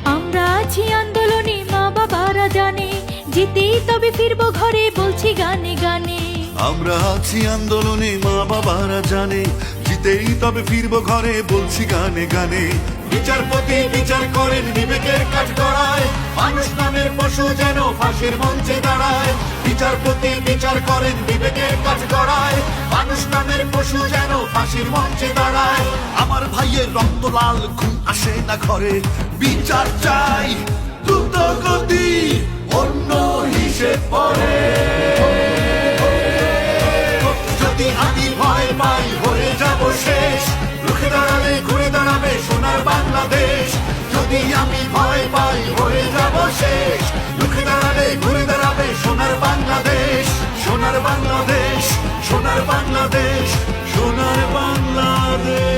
আমরা আছি আন্দোলনে, মা বাবারা জানে, জিতেই তবে ফিরবো ঘরে, বলছি গানে গানে। আমরা আছি আন্দোলনে, মা বাবারা জানে, জিতেই তবে ফিরবো ঘরে, বলছি গানে গানে। বিচারপতি বিচার করেন বিবেকের কাজ করায়, মানুষ নামের পশু যেন ফাঁসির মঞ্চে দাঁড়ায়। বিচারপতি বিচার করেন বিবেকের কাজ করায়, মানুষ নামের পশু যেন ফাঁসির মঞ্চে দাঁড়ায়। আমার ভাইয়ের রক্ত লাল, ঘুম আসে না ঘরে, বিচার চাই দ্রুত গতি, অন্য হিসেব পরে। যদি আমি ভয় পাই হয়ে যাব শেষ, রুখে দাঁড়ালে ঘুরে দাঁড়াবে সোনার বাংলাদেশ। যদি আমি ভয় পাই হয়ে যাব শেষ, রুখে দাঁড়ালে ঘুরে দাঁড়াবে সোনার বাংলাদেশ। সোনার বাংলাদেশ, সোনার বাংলাদেশ, সোনার বাংলাদেশ।